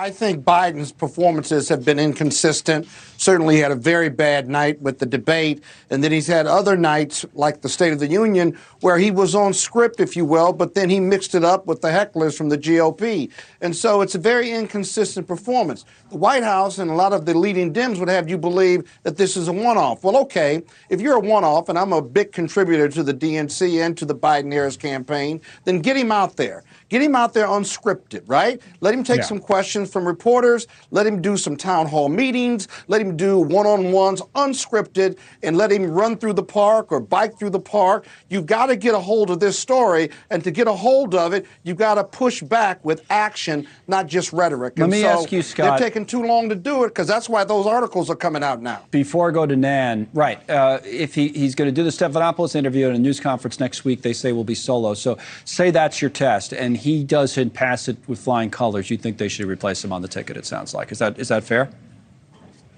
I think Biden's performances have been inconsistent. Certainly he had a very bad night with the debate, and then he's had other nights like the State of the Union where he was on script, if you will, but then he mixed it up with the hecklers from the GOP. And so it's a very inconsistent performance. The White House and a lot of the leading Dems would have you believe that this is a one-off. Well, okay, if you're a one-off, and I'm a big contributor to the DNC and to the Biden-Harris campaign, then get him out there. Get him out there unscripted, right? Let him take some questions from reporters. Let him do some town hall meetings. Let him do one-on-ones unscripted, and let him run through the park or bike through the park. You've got to get a hold of this story, and to get a hold of it, you've got to push back with action, not just rhetoric. Let me ask you, Scott. They're taking too long to do it because that's why those articles are coming out now. Before I go to Nan, right, if he's going to do the Stephanopoulos interview at a news conference next week, they say will be solo. So say that's your test, and he doesn't pass it with flying colors. You think they should replace him on the ticket, it sounds like. Is that fair?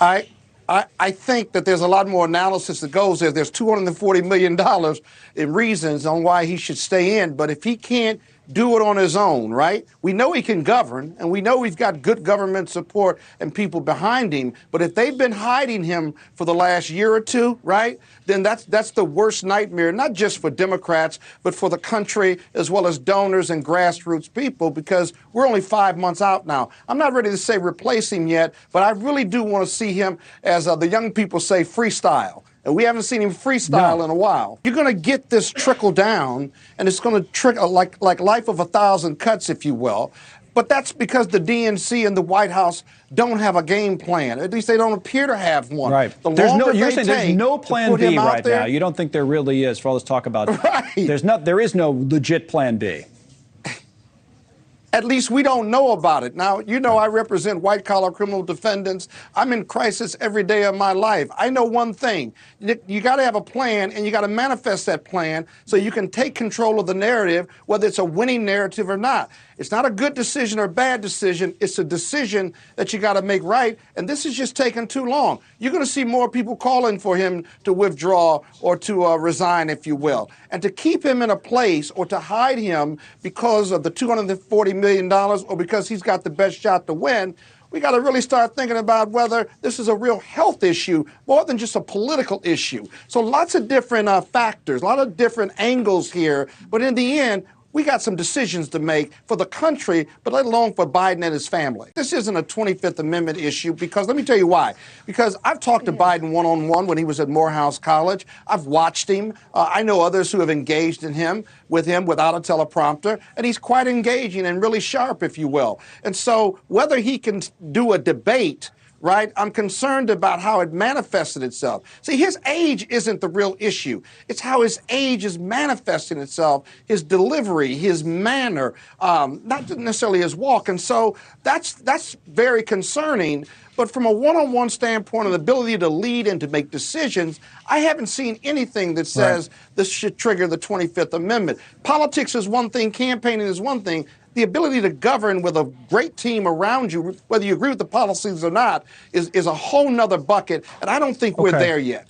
I think that there's a lot more analysis that goes there. There's $240 million in reasons on why he should stay in. But if he can't do it on his own, right? We know he can govern, and we know he's got good government support and people behind him. But if they've been hiding him for the last year or two, right, then that's the worst nightmare, not just for Democrats, but for the country as well as donors and grassroots people, because we're only 5 months out now. I'm not ready to say replace him yet, but I really do want to see him, as the young people say, freestyle. And we haven't seen him freestyle in a while. You're going to get this trickle down, and it's going to trickle like Life of a Thousand Cuts, if you will. But that's because the DNC and the White House don't have a game plan. At least they don't appear to have one. Right. You're saying there's no plan B right now. You don't think there really is, for all this talk about there is no legit plan B. At least we don't know about it. Now, you know I represent white-collar criminal defendants. I'm in crisis every day of my life. I know one thing. You got to have a plan, and you got to manifest that plan so you can take control of the narrative, whether it's a winning narrative or not. It's not a good decision or a bad decision. It's a decision that you got to make right, and this is just taking too long. You're going to see more people calling for him to withdraw or to resign, if you will. And to keep him in a place or to hide him because of the $240 million or because he's got the best shot to win, we got to really start thinking about whether this is a real health issue more than just a political issue. So lots of different factors, a lot of different angles here. But in the end, we got some decisions to make for the country, but let alone for Biden and his family. This isn't a 25th Amendment issue because, let me tell you why. Because I've talked to Biden one-on-one when he was at Morehouse College. I've watched him. I know others who have engaged with him without a teleprompter, and he's quite engaging and really sharp, if you will. And so whether he can do a debate, right, I'm concerned about how it manifested itself. See, his age isn't the real issue. It's how his age is manifesting itself, his delivery, his manner, not necessarily his walk. And so that's very concerning. But from a one-on-one standpoint of the ability to lead and to make decisions, I haven't seen anything that says this should trigger the 25th Amendment. Politics is one thing, campaigning is one thing. The ability to govern with a great team around you, whether you agree with the policies or not, is a whole nother bucket, and I don't think we're there yet.